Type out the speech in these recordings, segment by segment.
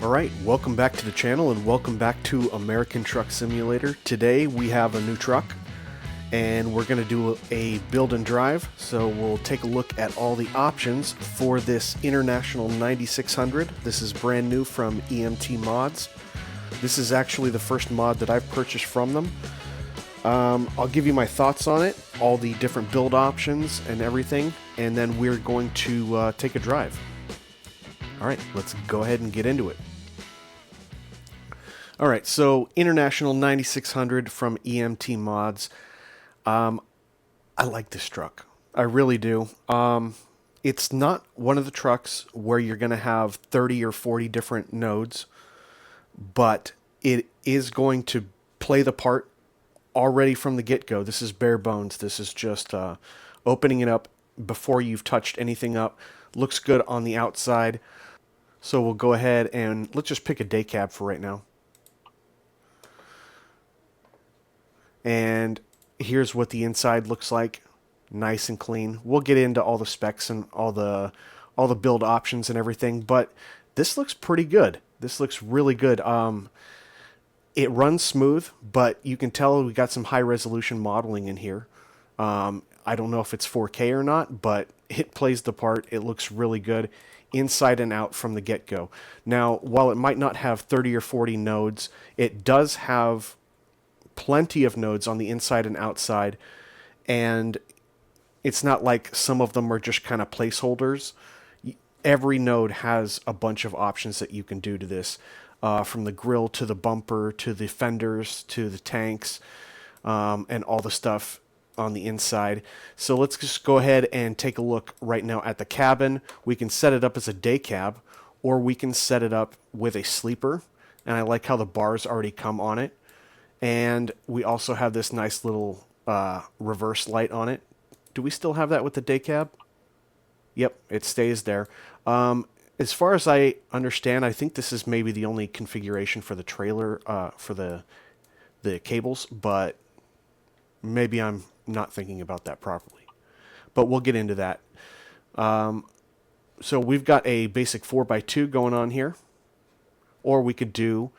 Alright, welcome back to the channel and welcome back to American Truck Simulator. Today we have a new truck and we're going to do a build and drive. So we'll take a look at all the options for this International 9600. This is brand new from EMT Mods. This is actually the first mod that I've purchased from them. I'll give you my thoughts on it, all the different build options and everything, and then we're going to take a drive. Alright, let's go ahead and get into it. Alright, so International 9600 from EMT Mods. I like this truck. I really do. It's not one of the trucks where you're going to have 30 or 40 different nodes, but it is going to play the part already from the get-go. This is bare bones. This is just opening it up before you've touched anything up. Looks good on the outside. So we'll go ahead and let's just pick a day cab for right now. And here's what the inside looks like. Nice and clean. We'll get into all the specs and all the build options and everything, but this looks pretty good. This looks really good. It runs smooth, but you can tell we got some high resolution modeling in here. I don't know if it's 4K or not, but it plays the part. It looks really good inside and out from the get-go. Now, while it might not have 30 or 40 nodes, it does have plenty of nodes on the inside and outside, and it's not like some of them are just kind of placeholders. Every node has a bunch of options that you can do to this, from the grille to the bumper to the fenders to the tanks, and all the stuff on the inside. So let's just go ahead and take a look right now at the cabin. We can set it up as a day cab, or we can set it up with a sleeper, and I like how the bars already come on it. And we also have this nice little reverse light on it. Do we still have that with the day cab? Yep, it stays there. As far as I understand, I think this is maybe the only configuration for the trailer, for the cables, but maybe I'm not thinking about that properly. But we'll get into that. So we've got a basic 4x2 going on here, or we could do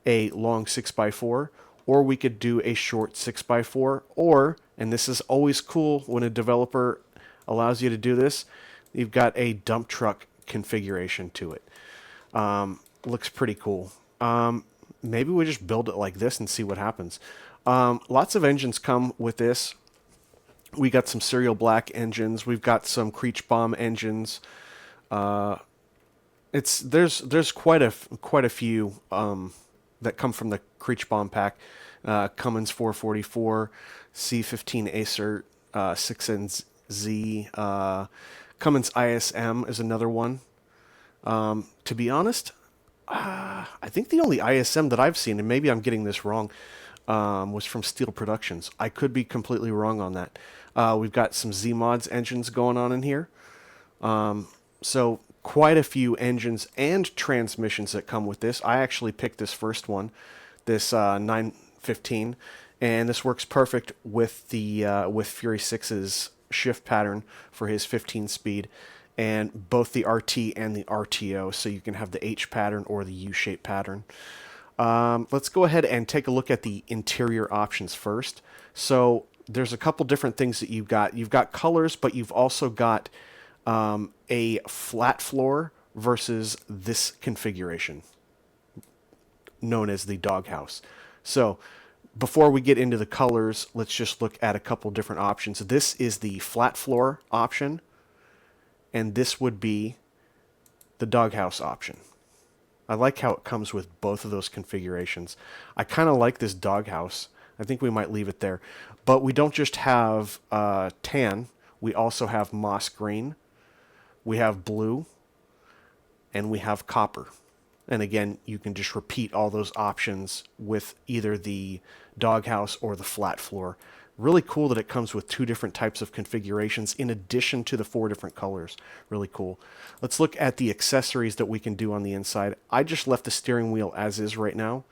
a long 6x4, or we could do a short 6x4, or, and this is always cool when a developer allows you to do this, you've got a dump truck configuration to it. Looks pretty cool. Maybe we just build it like this and see what happens. Lots of engines come with this. We got some serial black engines. We've got some Creech bomb engines. There's quite a few that come from the Creech bomb pack. Cummins 444, C15 Acer, 6NZ, Cummins ISM is another one. To be honest, I think the only ISM that I've seen, and maybe I'm getting this wrong, was from Steel Productions. I could be completely wrong on that. We've got some Z-Mods engines going on in here. So quite a few engines and transmissions that come with this. I actually picked this first one, this 915, and this works perfect with the with Fury 6's shift pattern for his 15 speed, and both the RT and the RTO, so you can have the H pattern or the U-shape pattern. Let's go ahead and take a look at the interior options first. So there's a couple different things that you've got. You've got colors, but you've also got a flat floor versus this configuration known as the doghouse. So before we get into the colors, let's just look at a couple different options. This is the flat floor option, and this would be the doghouse option. I like how it comes with both of those configurations. I kind of like this doghouse. I think we might leave it there. But we don't just have tan. We also have moss green. We have blue. And we have copper. And again, you can just repeat all those options with either the doghouse or the flat floor. Really cool that it comes with two different types of configurations in addition to the 4 different colors. Really cool. Let's look at the accessories that we can do on the inside. I just left the steering wheel as is right now.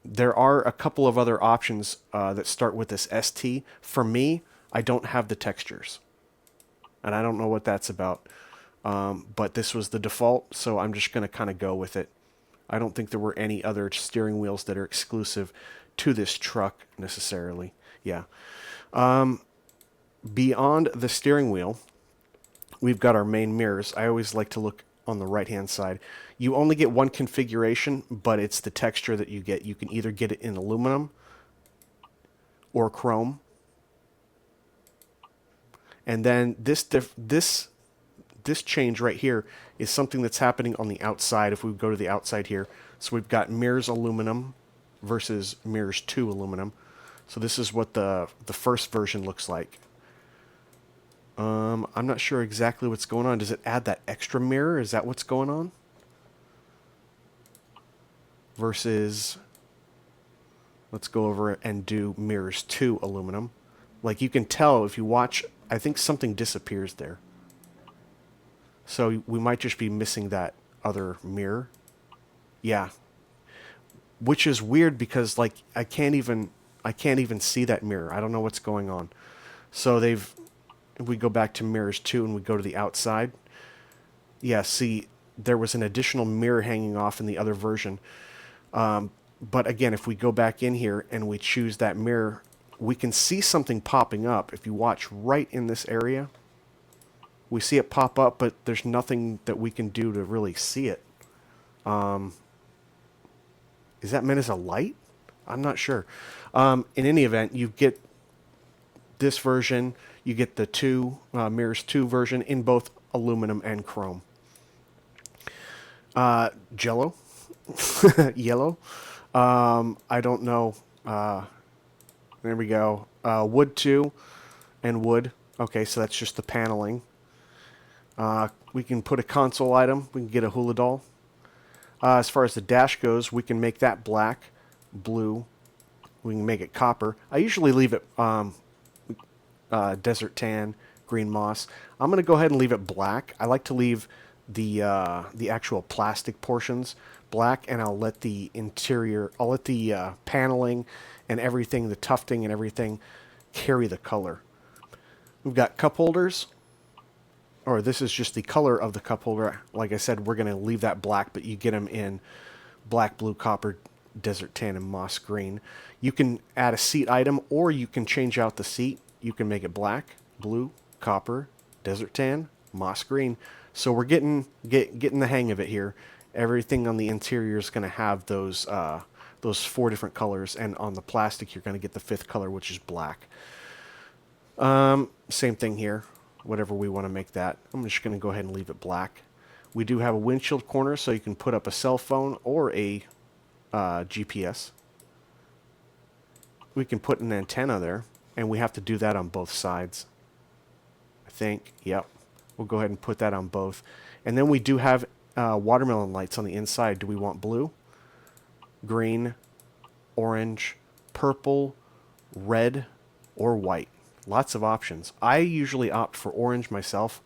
There are a couple of other options that start with this ST. For me, I don't have the textures. And I don't know what that's about. but this was the default, so I'm just going to kind of go with it. I don't think there were any other steering wheels that are exclusive to this truck necessarily. Yeah. Beyond the steering wheel, we've got our main mirrors. I always like to look on the right-hand side. You only get one configuration, but it's the texture that you get. You can either get it in aluminum or chrome. And then this change right here is something that's happening on the outside. If we go to the outside here, so we've got mirrors aluminum versus mirrors 2 aluminum. So this is what the first version looks like. I'm not sure exactly what's going on. Does it add that extra mirror? Is that what's going on? Versus, let's go over and do mirrors 2 aluminum. Like you can tell if you watch, I think something disappears there. So we might just be missing that other mirror. Yeah. Which is weird because like I can't even see that mirror. I don't know what's going on. So if we go back to mirrors 2 and we go to the outside. Yeah, see, there was an additional mirror hanging off in the other version. But again, if we go back in here and we choose that mirror, we can see something popping up. If you watch right in this area, we see it pop up, but there's nothing that we can do to really see it. Is that meant as a light? I'm not sure. In any event, you get this version, you get the mirrors 2 version in both aluminum and chrome. Jello, yellow. I don't know. There we go. Wood 2 and wood. Okay, so that's just the paneling. We can put a console item. We can get a hula doll. As far as the dash goes, we can make that black, blue. We can make it copper. I usually leave it desert tan, green moss. I'm going to go ahead and leave it black. I like to leave the actual plastic portions black, and I'll let the interior, I'll let the paneling and everything, the tufting and everything, carry the color. We've got cup holders. Or this is just the color of the cup holder. Like I said, we're going to leave that black, but you get them in black, blue, copper, desert tan, and moss green. You can add a seat item, or you can change out the seat. You can make it black, blue, copper, desert tan, moss green. So we're getting the hang of it here. Everything on the interior is going to have those 4 different colors, and on the plastic, you're going to get the 5th color, which is black. Same thing here. Whatever we want to make that. I'm just going to go ahead and leave it black. We do have a windshield corner, so you can put up a cell phone or a GPS. We can put an antenna there, and we have to do that on both sides. I think, yep. We'll go ahead and put that on both. And then we do have watermelon lights on the inside. Do we want blue, green, orange, purple, red, or white? Lots of options. I usually opt for orange myself.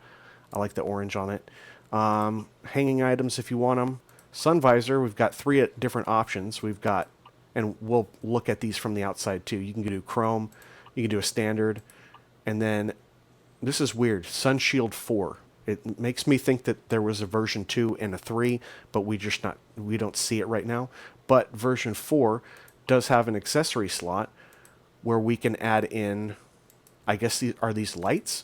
I like the orange on it. Hanging items if you want them. Sun visor, we've got 3 different options. We've got, and we'll look at these from the outside too. You can do chrome, you can do a standard, and then this is weird, Sun Shield 4. It makes me think that there was a version 2 and a 3, but we don't see it right now. But version 4 does have an accessory slot where we can add in, I guess are these lights?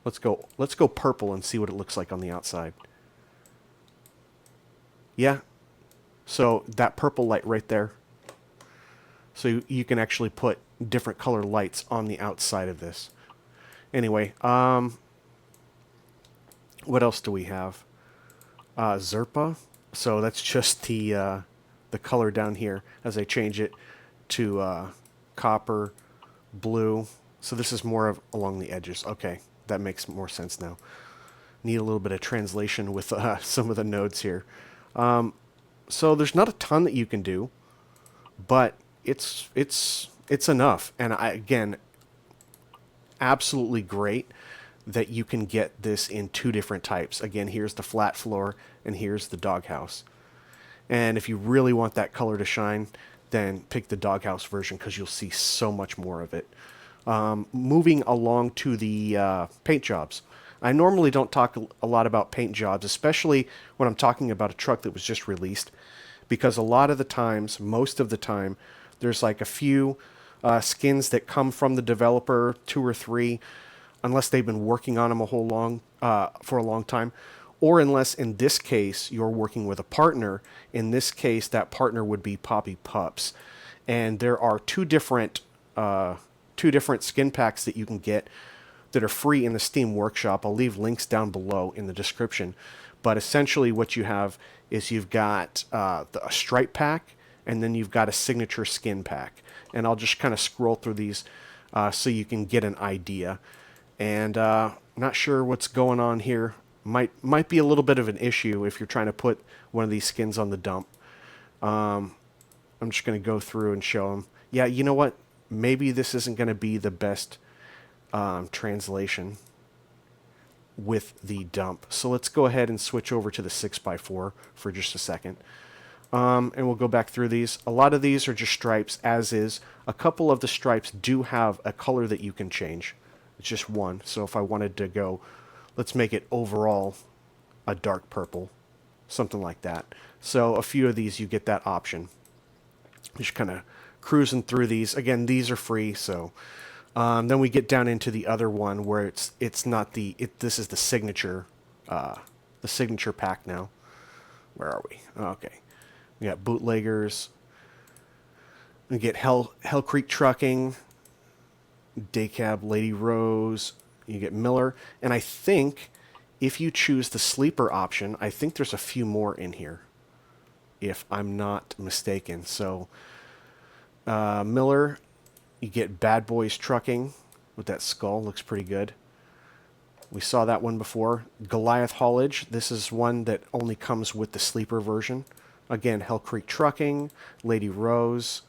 Let's go purple and see what it looks like on the outside. Yeah. So that purple light right there. So you can actually put different color lights on the outside of this. Anyway, what else do we have? Zerpa. So that's just the color down here as I change it to copper, blue. So this is more of along the edges. Okay, that makes more sense now. Need a little bit of translation with some of the nodes here. So there's not a ton that you can do, but it's enough. And again, absolutely great that you can get this in 2 different types. Again, here's the flat floor and here's the doghouse. And if you really want that color to shine, then pick the doghouse version because you'll see so much more of it. Moving along to the paint jobs. I normally don't talk a lot about paint jobs, especially when I'm talking about a truck that was just released, because a lot of the times, most of the time, there's like a few skins that come from the developer, 2 or 3, unless they've been working on them for a long time, or unless in this case you're working with a partner. In this case, that partner would be Poppy Pups, and there are two different skin packs that you can get that are free in the Steam Workshop. I'll leave links down below in the description. But essentially what you have is you've got a stripe pack, and then you've got a signature skin pack. And I'll just kind of scroll through these so you can get an idea. And not sure what's going on here. Might be a little bit of an issue if you're trying to put one of these skins on the dump. I'm just going to go through and show them. Yeah, you know what? Maybe this isn't going to be the best translation with the dump. So let's go ahead and switch over to the 6x4 for just a second. And we'll go back through these. A lot of these are just stripes as is. A couple of the stripes do have a color that you can change. It's just one. So if I wanted to go, let's make it overall a dark purple, something like that. So a few of these you get that option. Just kind of cruising through these. Again, these are free. So then we get down into the other one where it's not this is the signature pack now. Where are we? Okay. We got bootleggers. We get Hell Creek Trucking, Daycab Lady Rose. You get Miller, and I think if you choose the sleeper option, I think there's a few more in here, if I'm not mistaken. So Miller, you get Bad Boys Trucking with that skull, looks pretty good. We saw that one before. Goliath Haulage, this is one that only comes with the sleeper version. Again, Hell Creek Trucking, Lady Rose,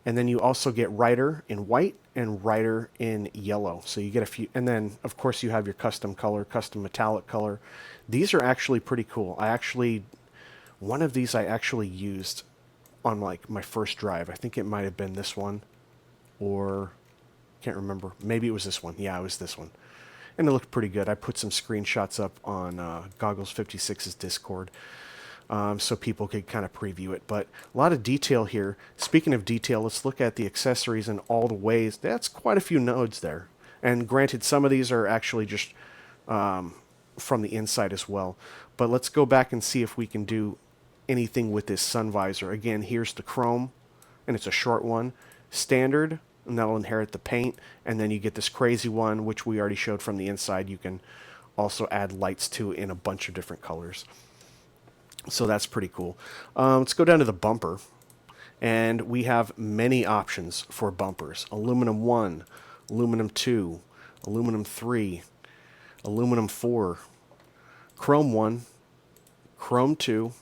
and then you also get Rider in white and Rider in yellow. So you get a few, and then of course you have your custom color, custom metallic color. These are actually pretty cool. One of these I actually used on like my first drive. I think it might have been this one, or can't remember. Maybe it was this one. Yeah, it was this one. And it looked pretty good. I put some screenshots up on Goggles56's Discord so people could kind of preview it. But a lot of detail here. Speaking of detail, let's look at the accessories and all the ways. That's quite a few nodes there. And granted, some of these are actually just from the inside as well. But let's go back and see if we can do anything with this sun visor. Again, here's the chrome, and it's a short one. Standard, and that'll inherit the paint. And then you get this crazy one, which we already showed from the inside. You can also add lights to in a bunch of different colors. So that's pretty cool. Let's go down to the bumper. And we have many options for bumpers. Aluminum 1, aluminum 2, aluminum 3, aluminum 4, chrome 1, chrome 2,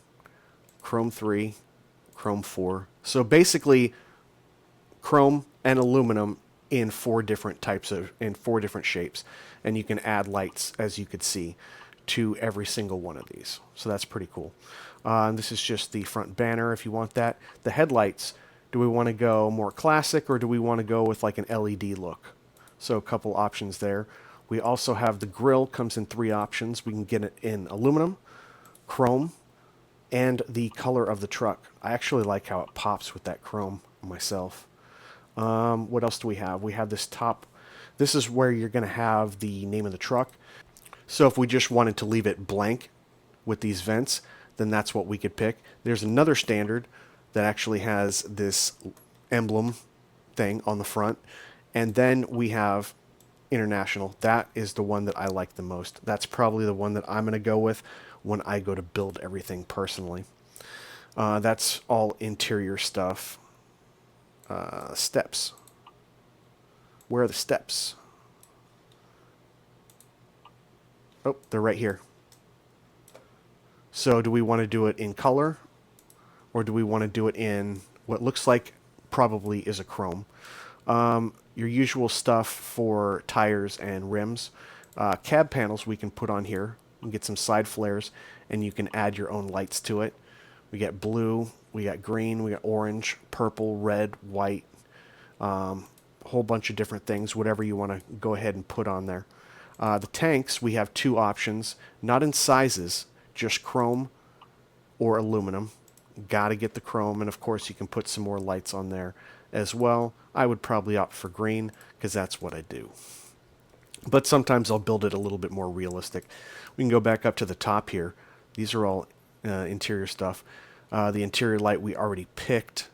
chrome 3, chrome 4. So basically chrome and aluminum in four different shapes. And you can add lights, as you could see, to every single one of these. So that's pretty cool. This is just the front banner if you want that. The headlights, do we want to go more classic or do we want to go with like an LED look? So a couple options there. We also have the grille, comes in 3 options. We can get it in aluminum, chrome, and the color of the truck. I actually like how it pops with that chrome myself. What else do we have? We have this top. This is where you're going to have the name of the truck. So if we just wanted to leave it blank with these vents, then that's what we could pick. There's another standard that actually has this emblem thing on the front. And then we have International. That is the one that I like the most. That's probably the one that I'm going to go with when I go to build everything personally. That's all interior stuff. Steps. Where are the steps? Oh, they're right here. So do we want to do it in color, or do we want to do it in what looks like probably is a chrome? Your usual stuff for tires and rims. Cab panels we can put on here. You can get some side flares, and you can add your own lights to it. We got blue, we got green, we got orange, purple, red, white, a whole bunch of different things, whatever you want to go ahead and put on there. The tanks, we have two options, not in sizes, just chrome or aluminum. Got to get the chrome, and of course you can put some more lights on there as well. I would probably opt for green because that's what I do. But sometimes I'll build it a little bit more realistic. We can go back up to the top here. These are all interior stuff. The interior light we already picked.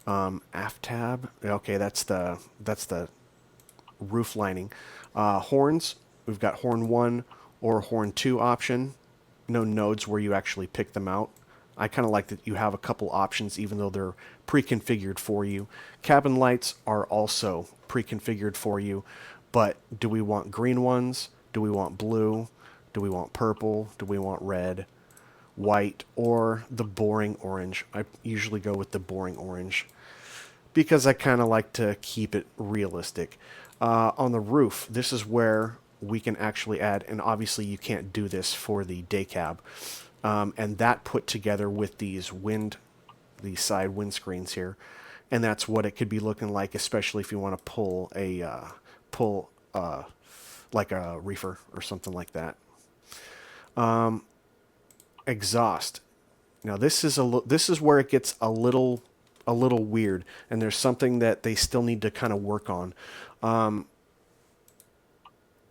Aft tab. Okay, that's the roof lining. Horns. We've got horn 1 or horn 2 option. No nodes where you actually pick them out. I kind of like that you have a couple options even though they're pre-configured for you. Cabin lights are also pre-configured for you, but do we want green ones? Do we want blue? Do we want purple? Do we want red, white, or the boring orange? I usually go with the boring orange because I kind of like to keep it realistic. On the roof, this is where we can actually add, and obviously you can't do this for the day cab, and that put together with these side windscreens here, and that's what it could be looking like, especially if you want to pull like a reefer or something like that. Exhaust. Now this is where it gets a little weird, and there's something that they still need to kind of work on.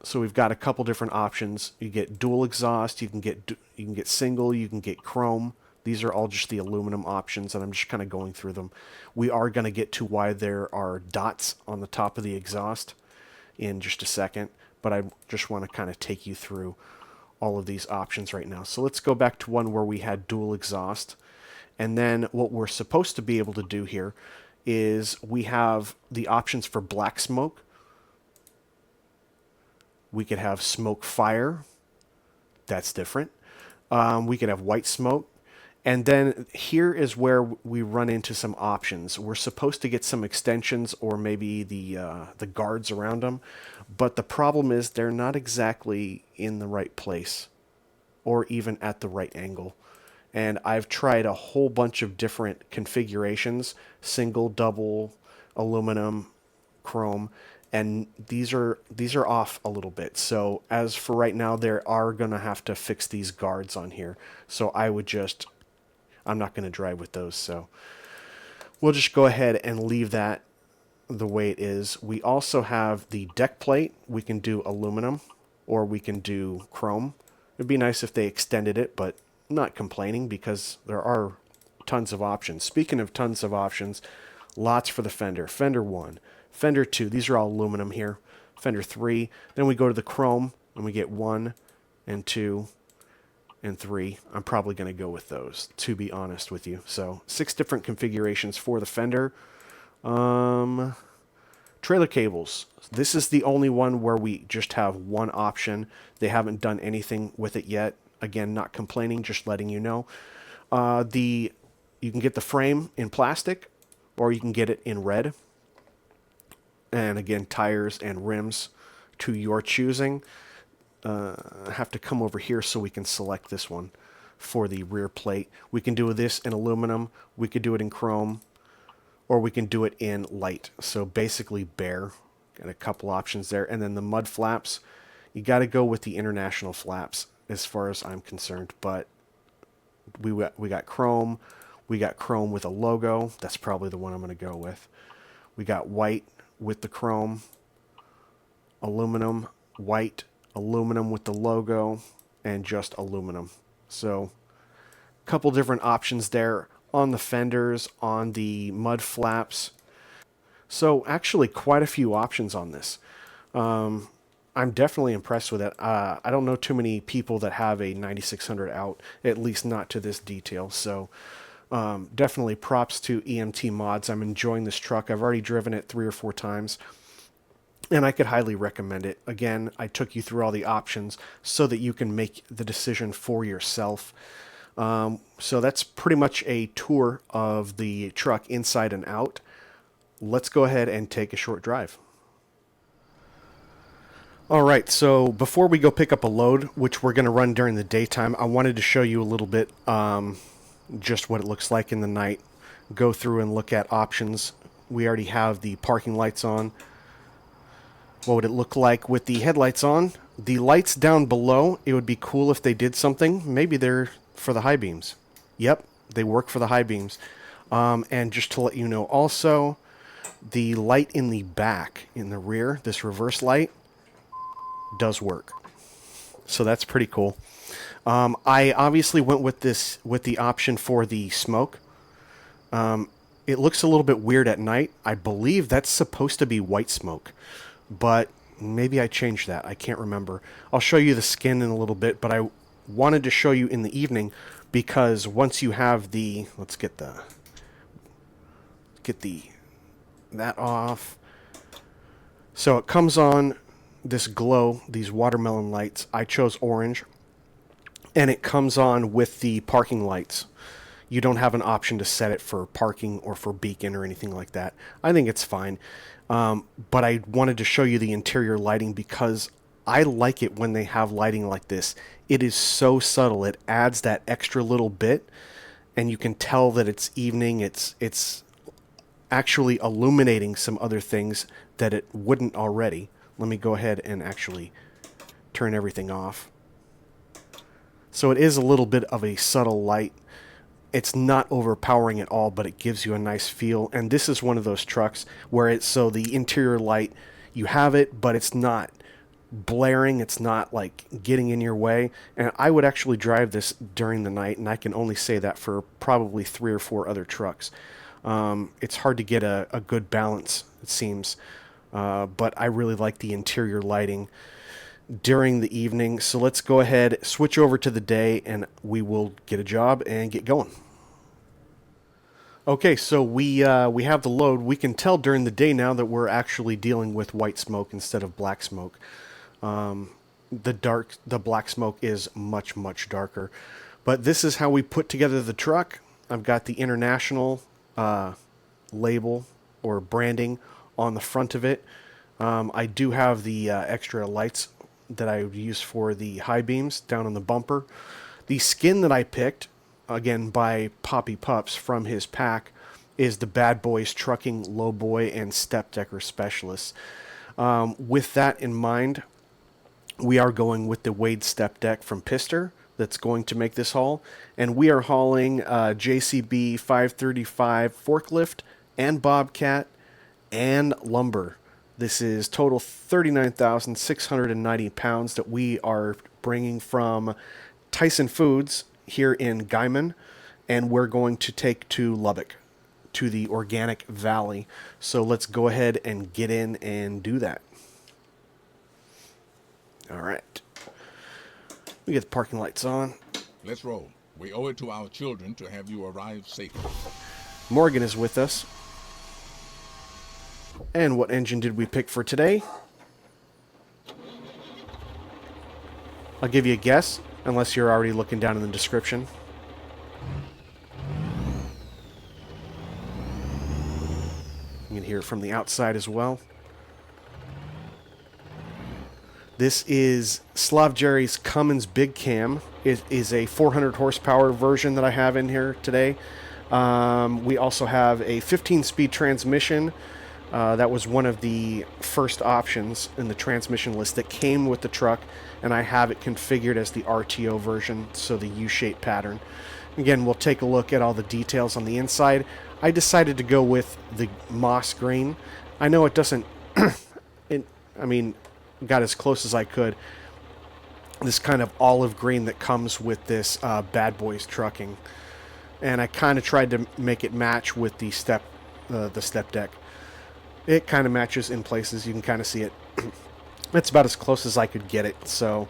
So we've got a couple different options. You get dual exhaust, you can get single, you can get chrome. These are all just the aluminum options, and I'm just kind of going through them. We are going to get to why there are dots on the top of the exhaust in just a second, but I just want to kind of take you through all of these options right now. So let's go back to one where we had dual exhaust. And then what we're supposed to be able to do here is we have the options for black smoke. We could have smoke fire. That's different. We could have white smoke. And then here is where we run into some options. We're supposed to get some extensions or maybe the guards around them. But the problem is they're not exactly in the right place or even at the right angle. And I've tried a whole bunch of different configurations, single, double, aluminum, chrome, and these are off a little bit. So as for right now, they are going to have to fix these guards on here. So I'm not going to drive with those. So we'll just go ahead and leave that the way it is. We also have the deck plate. We can do aluminum or we can do chrome. It'd be nice if they extended it, but I'm not complaining because there are tons of options. Speaking of tons of options, lots for the fender. Fender 1, Fender 2, these are all aluminum here. Fender 3, then we go to the chrome and we get 1 and 2 and 3. I'm probably going to go with those, to be honest with you. So 6 different configurations for the fender. Trailer cables. This is the only one where we just have one option. They haven't done anything with it yet. Again, not complaining, just letting you know. You can get the frame in plastic or you can get it in red. And again, tires and rims to your choosing. I have to come over here so we can select this one for the rear plate. We can do this in aluminum, we could do it in chrome, or we can do it in light. So basically bare. Got a couple options there. And then the mud flaps, you got to go with the international flaps as far as I'm concerned. But we got chrome. We got chrome with a logo. That's probably the one I'm going to go with. We got white with the chrome, aluminum, white, aluminum with the logo, and just aluminum. So a couple different options there on the fenders, on the mud flaps. So actually quite a few options on this. I'm definitely impressed with it. I don't know too many people that have a 9600 out, at least not to this detail. So definitely props to EMT Mods. I'm enjoying this truck. I've already driven it 3 or 4 times, and I could highly recommend it. Again, I took you through all the options so that you can make the decision for yourself. So that's pretty much a tour of the truck inside and out. Let's go ahead and take a short drive. All right, so before we go pick up a load, which we're going to run during the daytime, I wanted to show you a little bit just what it looks like in the night. Go through and look at options. We already have the parking lights on. What would it look like with the headlights on? The lights down below, it would be cool if they did something. Maybe they're for the high beams. Yep, they work for the high beams. And just to let you know also, the light in the back, in the rear, this reverse light, does work. So that's pretty cool. I obviously went with the option for the smoke. It looks a little bit weird at night. I believe that's supposed to be white smoke, but maybe I changed that. I can't remember. I'll show you the skin in a little bit, but I wanted to show you in the evening because once you have the, let's get that off. So it comes on this glow, these watermelon lights. I chose orange, and it comes on with the parking lights. You don't have an option to set it for parking or for beacon or anything like that. I think it's fine. But I wanted to show you the interior lighting because I like it when they have lighting like this. It is so subtle. It adds that extra little bit, and you can tell that it's evening. It's actually illuminating some other things that it wouldn't already. Let me go ahead and actually turn everything off. So it is a little bit of a subtle light. It's not overpowering at all, but it gives you a nice feel. And this is one of those trucks where it's so the interior light, you have it, but it's not blaring. It's not like getting in your way. And I would actually drive this during the night, and I can only say that for probably 3 or 4 other trucks. It's hard to get a good balance, it seems. But I really like the interior lighting during the evening. So let's go ahead, switch over to the day, and we will get a job and get going. Okay, so we have the load. We can tell during the day now that we're actually dealing with white smoke instead of black smoke. The black smoke is much, much darker. But this is how we put together the truck. I've got the international label or branding on the front of it. I do have the extra lights that I would use for the high beams down on the bumper. The skin that I picked, again by Poppy Pups from his pack, is the Bad Boys Trucking Lowboy and Step Decker Specialists. With that in mind, we are going with the Wade Step Deck from Pizzster that's going to make this haul, and we are hauling JCB 535 forklift and Bobcat and lumber. This is total 39,690 pounds that we are bringing from Tyson Foods here in Guyman, and we're going to take to Lubbock, to the Organic Valley. So let's go ahead and get in and do that. All right. We get the parking lights on. Let's roll. We owe it to our children to have you arrive safely. Morgan is with us. And what engine did we pick for today? I'll give you a guess, unless you're already looking down in the description. You can hear it from the outside as well. This is SlavJerry's Cummins Big Cam. It is a 400 horsepower version that I have in here today. We also have a 15-speed transmission. That was one of the first options in the transmission list that came with the truck, and I have it configured as the RTO version, so the U-shaped pattern. Again, we'll take a look at all the details on the inside. I decided to go with the moss green. I know it doesn't, got as close as I could. This kind of olive green that comes with this Bad Boys Trucking. And I kind of tried to make it match with the step deck. It kind of matches in places. You can kind of see it. That's about as close as I could get it. So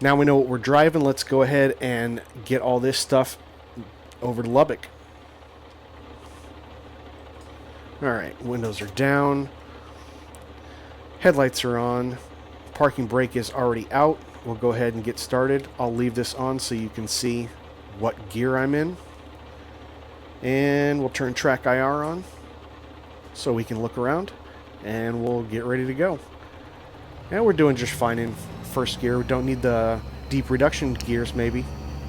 now we know what we're driving. Let's go ahead and get all this stuff over to Lubbock. All right, windows are down. Headlights are on. Parking brake is already out. We'll go ahead and get started. I'll leave this on so you can see what gear I'm in. And we'll turn track IR on so we can look around, and we'll get ready to go. And we're doing just fine in first gear. We don't need the deep reduction gears maybe.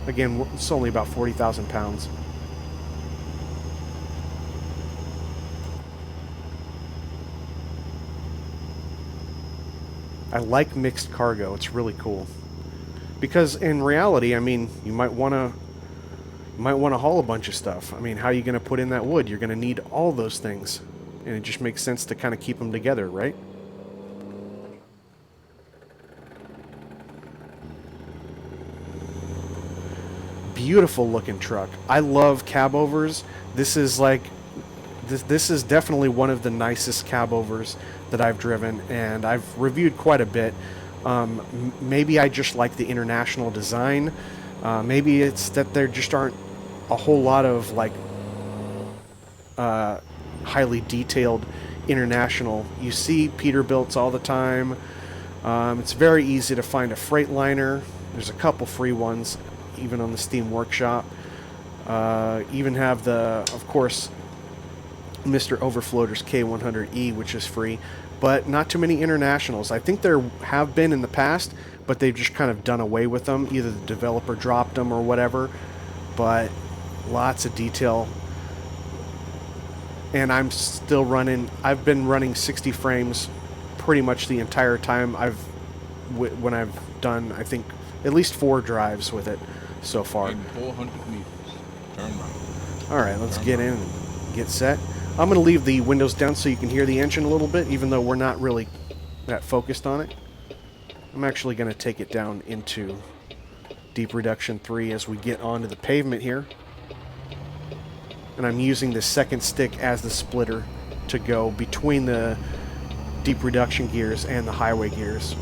Again, it's only about 40,000 pounds. I like mixed cargo. It's really cool. Because in reality, I mean, you might want to haul a bunch of stuff. I mean, how are you going to put in that wood? You're going to need all those things. And it just makes sense to kind of keep them together, right? Beautiful looking truck. I love cabovers. This is like this is definitely one of the nicest cabovers that I've driven, and I've reviewed quite a bit. Maybe I just like the international design. Maybe it's that there just aren't a whole lot of like highly detailed international. You see Peterbilts all the time. It's very easy to find a Freightliner. There's a couple free ones, even on the Steam Workshop. Even have the, of course, Mr. Overfloater's K100E, which is free, but not too many internationals. I think there have been in the past, but they've just kind of done away with them. Either the developer dropped them or whatever, but lots of detail. And I'm still running, I've been running 60 frames pretty much the entire time when I've done, I think, at least 4 drives with it so far. In 400 meters, turn right. Alright, let's get in and get set. I'm going to leave the windows down so you can hear the engine a little bit, even though we're not really that focused on it. I'm actually going to take it down into Deep Reduction 3 as we get onto the pavement here. And I'm using the second stick as the splitter to go between the Deep Reduction gears and the highway gears.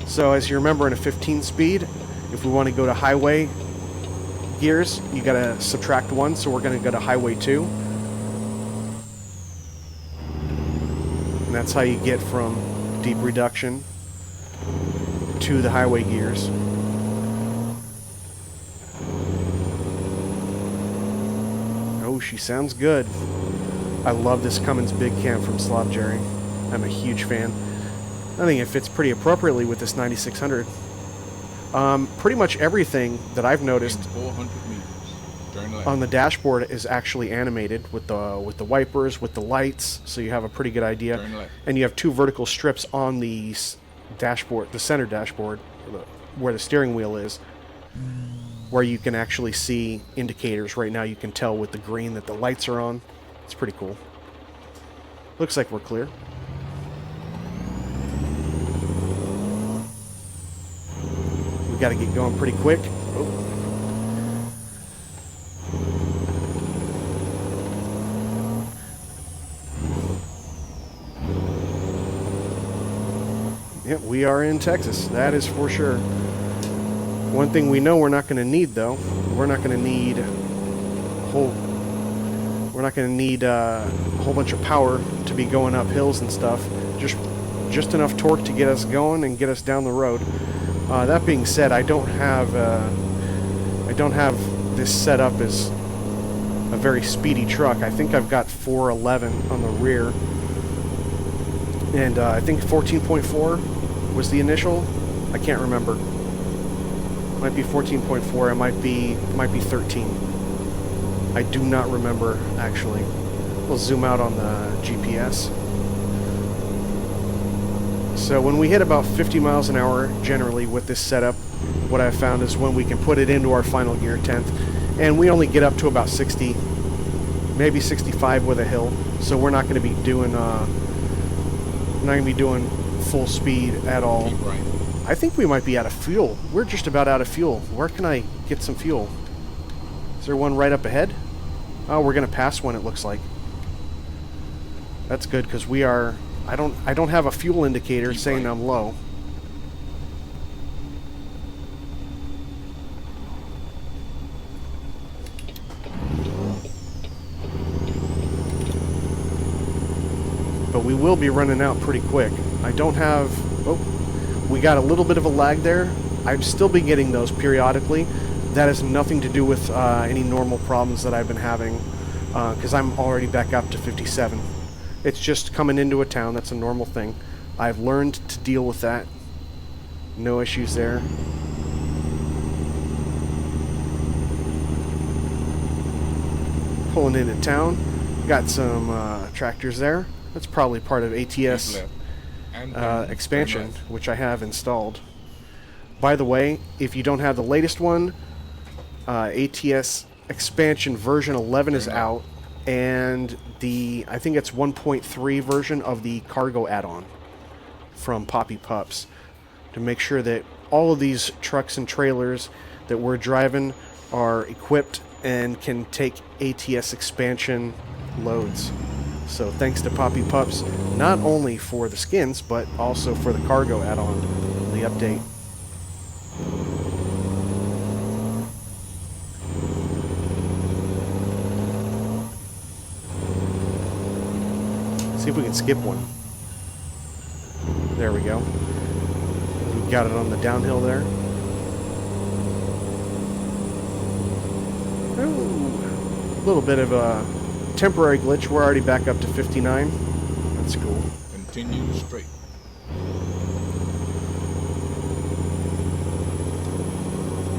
So as you remember, in a 15 speed, if we want to go to highway gears, you got to subtract 1, so we're going to go to highway 2. And that's how you get from Deep Reduction to the highway gears. Oh, she sounds good. I love this Cummins Big Cam from SlavJerry. I'm a huge fan. I think it fits pretty appropriately with this 9600. Pretty much everything that I've noticed 400 meters, turn left. on the dashboard is actually animated with the wipers, with the lights, so you have a pretty good idea. Turn left. And you have 2 vertical strips on the dashboard, the center dashboard, where the steering wheel is, where you can actually see indicators. Right now you can tell with the green that the lights are on. It's pretty cool. Looks like we're clear. We got to get going pretty quick. Oh. Yep, we are in Texas. That is for sure. One thing we know we're not going to need, though, we're not going to need a whole bunch of power to be going up hills and stuff. Just enough torque to get us going and get us down the road. That being said, I don't have this set up as a very speedy truck. I think I've got 411 on the rear, and I think 14.4 was the initial. I can't remember. Might be 14.4. It might be 13. I do not remember actually. We'll zoom out on the GPS. So when we hit about 50 miles an hour, generally with this setup, what I've found is when we can put it into our final gear 10th, and we only get up to about 60, maybe 65 with a hill. So we're not going to be doing full speed at all. Keep right. I think we might be out of fuel. We're just about out of fuel. Where can I get some fuel? Is there one right up ahead? Oh, we're going to pass one, it looks like. That's good, because we are... I don't have a fuel indicator saying I'm low. But we will be running out pretty quick. I don't have... Oh, we got a little bit of a lag there. I've still been getting those periodically. That has nothing to do with any normal problems that I've been having, because I'm already back up to 57. It's just coming into a town. That's a normal thing. I've learned to deal with that. No issues there. Pulling into town. Got some tractors there. That's probably part of ATS. expansion, which I have installed. By the way, if you don't have the latest one, ATS expansion version 11 is out, and I think it's 1.3 version of the cargo add-on from Poppy Pups, to make sure that all of these trucks and trailers that we're driving are equipped and can take ATS expansion loads. So thanks to Poppy Pups, not only for the skins, but also for the cargo add-on, the update. See if we can skip one. There we go. We got it on the downhill there. Ooh, a little bit of a temporary glitch. We're already back up to 59. That's cool. Continue straight.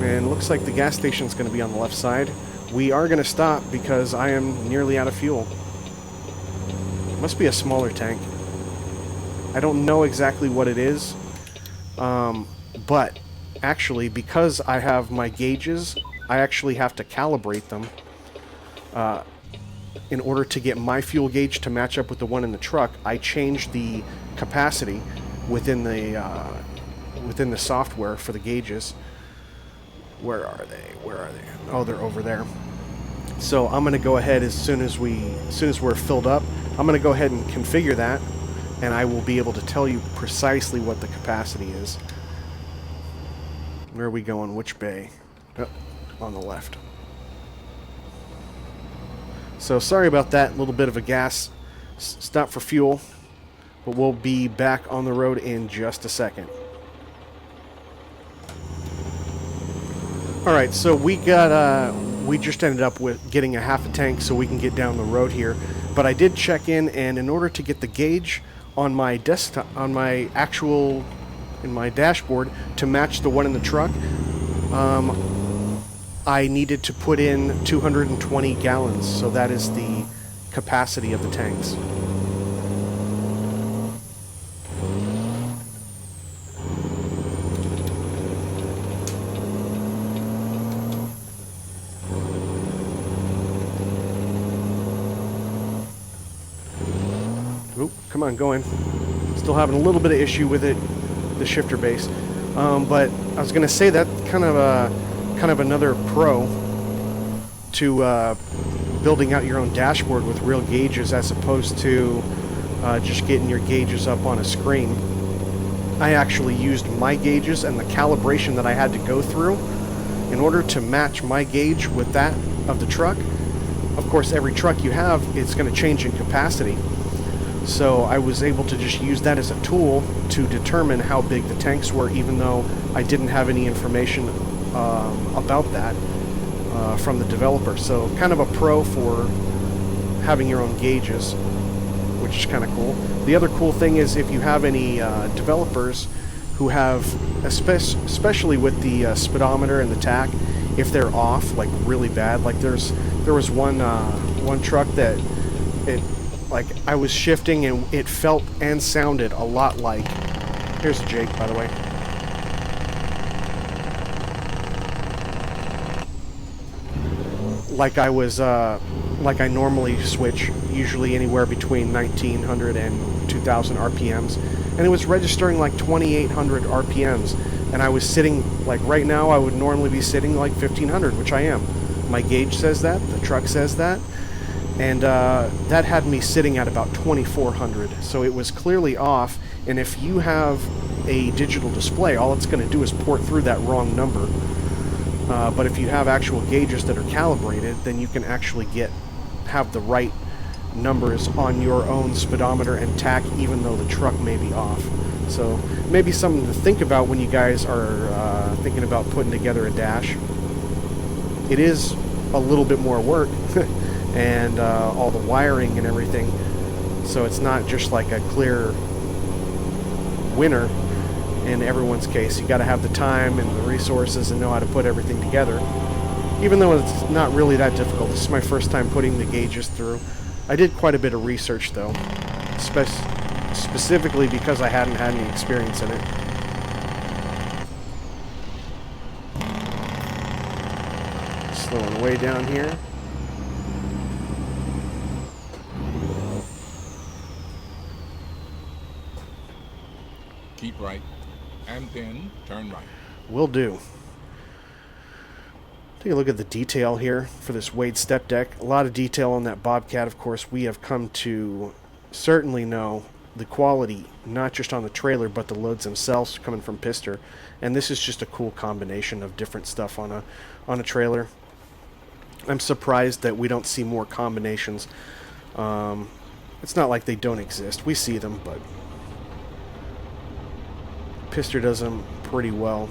And looks like the gas station's going to be on the left side. We are going to stop because I am nearly out of fuel. Must be a smaller tank. I don't know exactly what it is. But actually, because I have my gauges, I actually have to calibrate them in order to get my fuel gauge to match up with the one in the truck. I changed the capacity within the software for the gauges. Where are they? Where are they? Oh, they're over there. So I'm going to go ahead as soon as we're filled up. I'm going to go ahead and configure that, and I will be able to tell you precisely what the capacity is. Where are we going? Which bay? Oh, on the left. So sorry about that. A little bit of a gas stop for fuel, but we'll be back on the road in just a second. All right, so we just ended up with getting a half a tank so we can get down the road here. But I did check in, and in order to get the gauge on my desktop, in my dashboard to match the one in the truck, I needed to put in 220 gallons. So that is the capacity of the tanks. Oop, come on, going. Still having a little bit of issue with it, the shifter base. But I was going to say that kind of another pro to building out your own dashboard with real gauges as opposed to just getting your gauges up on a screen. I actually used my gauges and the calibration that I had to go through in order to match my gauge with that of the truck. Of course, every truck you have, it's going to change in capacity. So I was able to just use that as a tool to determine how big the tanks were, even though I didn't have any information about that from the developer. So kind of a pro for having your own gauges, which is kind of cool. The other cool thing is if you have any developers who have, especially with the speedometer and the tach, if they're off like really bad, like there was one truck that like I was shifting and it felt and sounded a lot like, here's Jake, by the way. Like I was, like I normally switch, usually anywhere between 1900 and 2000 RPMs, and it was registering like 2800 RPMs, and I was sitting, like right now I would normally be sitting like 1500, which I am. My gauge says that, the truck says that, and that had me sitting at about 2400, so it was clearly off. And if you have a digital display, all it's going to do is port through that wrong number. But if you have actual gauges that are calibrated, then you can actually have the right numbers on your own speedometer and tach, even though the truck may be off. So maybe something to think about when you guys are thinking about putting together a dash. It is a little bit more work and all the wiring and everything, so it's not just like a clear winner in everyone's case. You got to have the time and the resources and know how to put everything together, even though it's not really that difficult. This is my first time putting the gauges through. I did quite a bit of research though, specifically because I hadn't had any experience in it. Slowing way down here. Keep right, and then turn right. Will do. Take a look at the detail here for this Wade step deck. A lot of detail on that Bobcat. Of course, we have come to certainly know the quality, not just on the trailer, but the loads themselves coming from Pizzster. And this is just a cool combination of different stuff on a trailer. I'm surprised that we don't see more combinations. It's not like they don't exist. We see them, but Pizzster does them pretty well.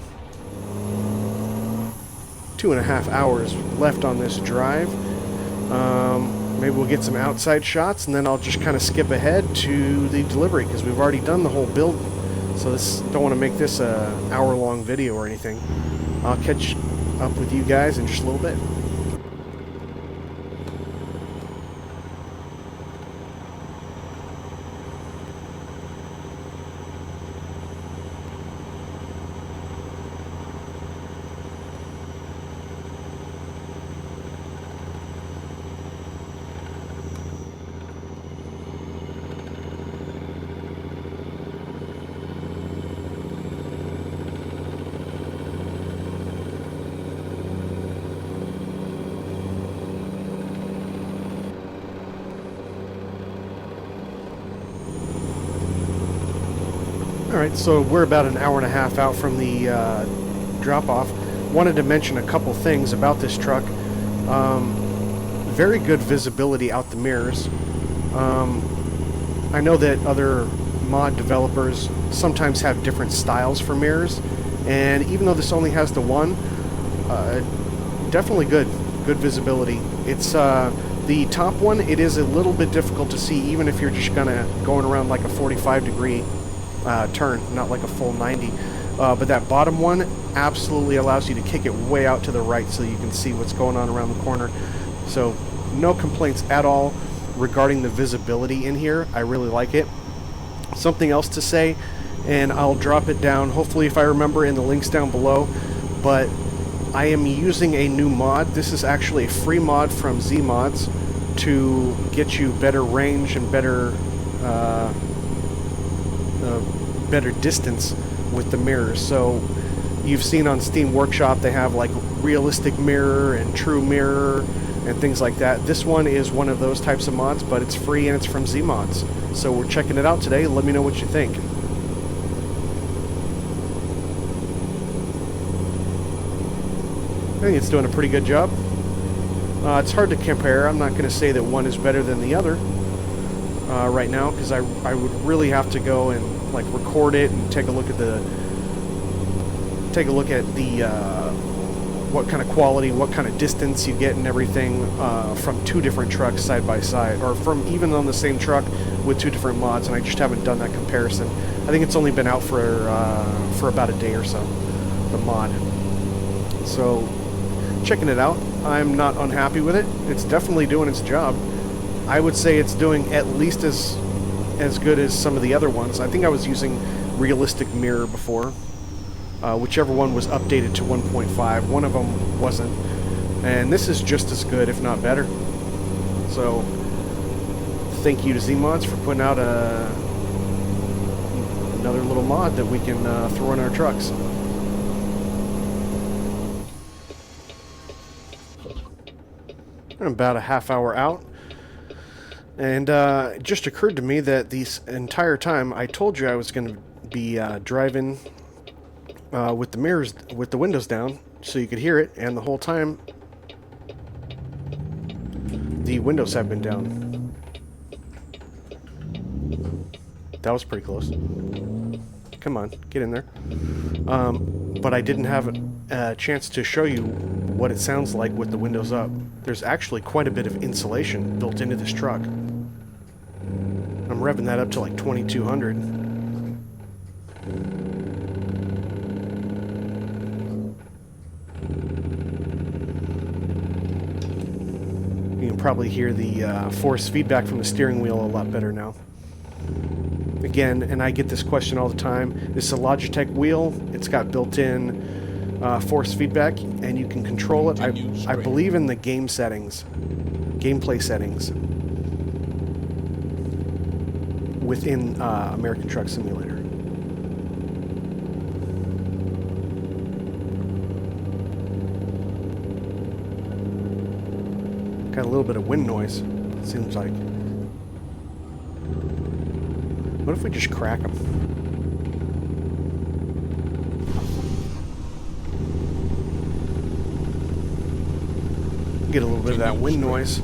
2.5 hours left on this drive. Maybe we'll get some outside shots, and then I'll just kind of skip ahead to the delivery because we've already done the whole build. So don't want to make this a hour-long video or anything. I'll catch up with you guys in just a little bit. Alright, so we're about an hour and a half out from the drop-off. Wanted to mention a couple things about this truck. Very good visibility out the mirrors. I know that other mod developers sometimes have different styles for mirrors, and even though this only has the one, definitely good visibility. It's the top one, it is a little bit difficult to see even if you're just going around like a 45-degree turn, not like a full 90. But that bottom one absolutely allows you to kick it way out to the right so you can see what's going on around the corner. So no complaints at all regarding the visibility in here. I really like it. Something else to say, and I'll drop it down, hopefully if I remember, in the links down below, but I am using a new mod. This is actually a free mod from Z-Mods to get you better range and better distance with the mirrors. So you've seen on Steam Workshop they have like realistic mirror and true mirror and things like that. This one is one of those types of mods, but it's free and it's from Z-Mods. So we're checking it out today. Let me know what you think. I think it's doing a pretty good job. It's hard to compare. I'm not going to say that one is better than the other right now, because I would really have to go and like record it and take a look at the what kind of quality, what kind of distance you get and everything from two different trucks side by side, or from even on the same truck with two different mods, and I just haven't done that comparison. I think it's only been out for about a day or so, the mod. So checking it out. I'm not unhappy with it. It's definitely doing its job. I would say it's doing at least as good as some of the other ones. I think I was using realistic mirror before. Whichever one was updated to 1.5. One of them wasn't. And this is just as good, if not better. So thank you to Z-Mods for putting out another little mod that we can throw in our trucks. I'm about a half hour out. And it just occurred to me that this entire time I told you I was going to be driving with the mirrors, with the windows down, so you could hear it, and the whole time the windows have been down. That was pretty close. Come on, get in there. But I didn't have a chance to show you what it sounds like with the windows up. There's actually quite a bit of insulation built into this truck. I'm revving that up to like 2200. You can probably hear the force feedback from the steering wheel a lot better now. I think again, and I get this question all the time, this is a Logitech wheel. It's got built-in force feedback, and you can control it. I believe in the game settings, gameplay settings within American Truck Simulator. Got a little bit of wind noise, it seems like. What if we just crack them? Get a little bit of that wind noise.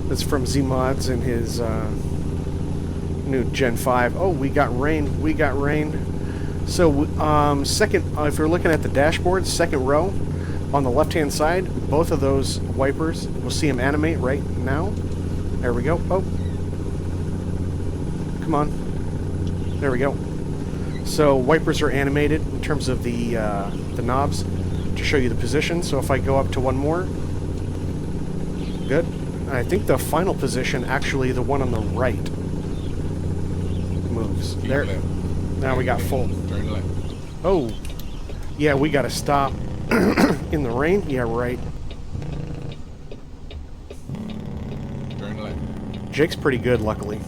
That's from Z Mods and his new Gen 5. Oh, we got rain. We got rain. So, second, if you're looking at the dashboard, second row, on the left-hand side, both of those wipers, we'll see them animate right now. There we go. Oh. Come on. There we go. So wipers are animated in terms of the knobs to show you the position. So if I go up to one more, good. I think the final position, actually the one on the right, moves. There. Now we got full. Turn left. Oh. Yeah, we got to stop in the rain. Yeah, right. Turn left. Jake's pretty good, luckily.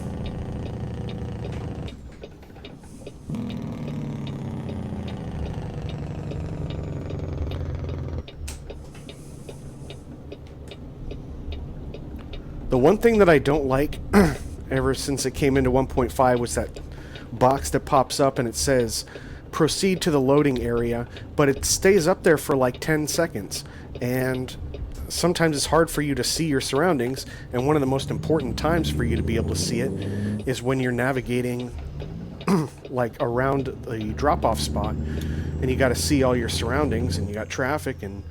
The one thing that I don't like, ever since it came into 1.5, was that box that pops up and it says, proceed to the loading area, but it stays up there for like 10 seconds. And sometimes it's hard for you to see your surroundings, and one of the most important times for you to be able to see it is when you're navigating like around the drop-off spot, and you got to see all your surroundings, and you got traffic, and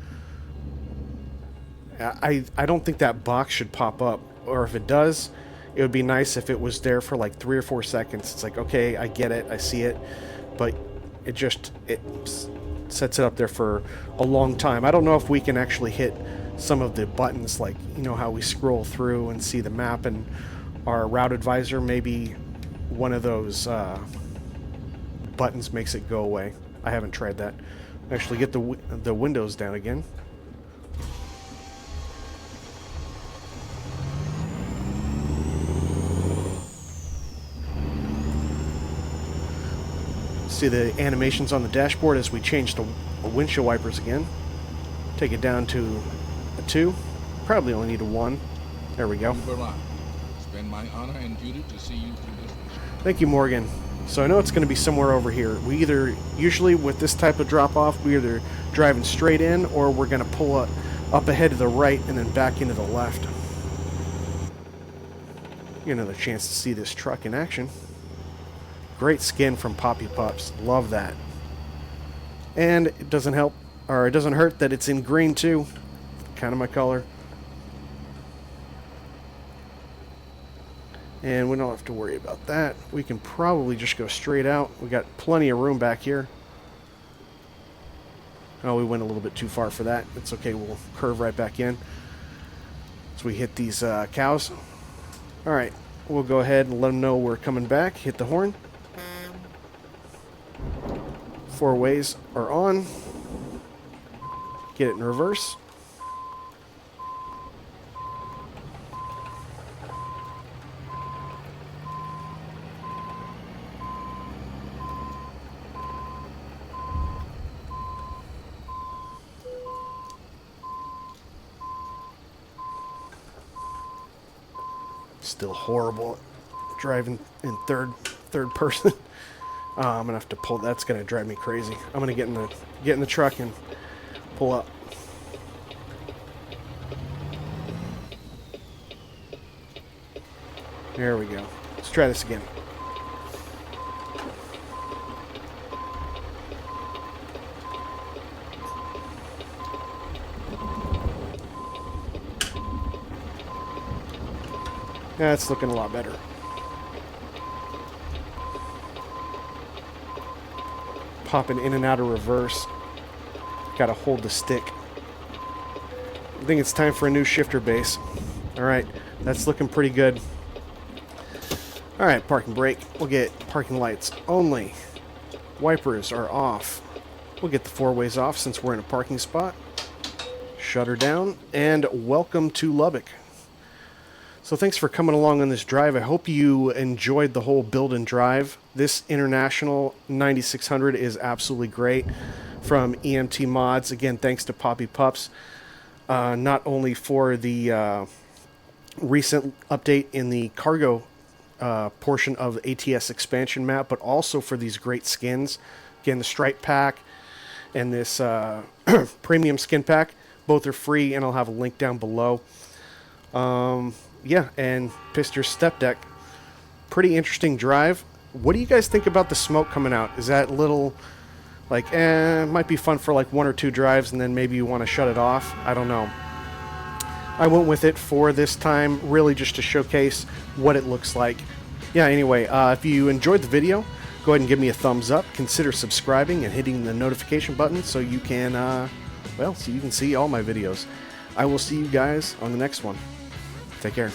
I don't think that box should pop up. Or if it does, it would be nice if it was there for like 3 or 4 seconds. It's like, okay, I get it, I see it, but it sets it up there for a long time. I don't know if we can actually hit some of the buttons, like, you know, how we scroll through and see the map and our route advisor. Maybe one of those buttons makes it go away. I haven't tried that. Actually, get the windows down again. See the animations on the dashboard as we change the windshield wipers again. Take it down to a 2. Probably only need a 1. There we go. It's been my honor and duty to see you through this mission. Thank you, Morgan. So I know it's going to be somewhere over here. We either, usually with this type of drop-off, we're either driving straight in, or we're going to pull up ahead to the right and then back into the left. You know, the chance to see this truck in action. Great skin from Poppy Pups. Love that. And it doesn't help, or it doesn't hurt that it's in green too. Kind of my color. And we don't have to worry about that. We can probably just go straight out. We got plenty of room back here. Oh, we went a little bit too far for that. It's okay, we'll curve right back in as we hit these cows. Alright, we'll go ahead and let them know we're coming back. Hit the horn. 4 ways are on. Get it in reverse. Still horrible at driving in third person. I'm gonna have to pull. That's gonna drive me crazy. I'm gonna get in the truck and pull up. There we go. Let's try this again. That's looking a lot better. Popping in and out of reverse. Gotta hold the stick. I think it's time for a new shifter base. Alright, that's looking pretty good. All right, parking brake. We'll get parking lights only. Wipers are off. We'll get the four ways off since we're in a parking spot. Shutter down, and welcome to Lubbock. So thanks for coming along on this drive. I hope you enjoyed the whole build and drive. This International 9600 is absolutely great from EMT Mods. Again, thanks to Poppy Pups, not only for the recent update in the cargo portion of the ATS expansion map, but also for these great skins. Again, the Stripe Pack and this Premium Skin Pack. Both are free, and I'll have a link down below. Yeah, and Pizzster Step Deck. Pretty interesting drive. What do you guys think about the smoke coming out? Is that a little, like, might be fun for like one or two drives, and then maybe you want to shut it off? I don't know. I went with it for this time, really just to showcase what it looks like. Yeah, anyway, if you enjoyed the video, go ahead and give me a thumbs up. Consider subscribing and hitting the notification button so you can, so you can see all my videos. I will see you guys on the next one. Take care.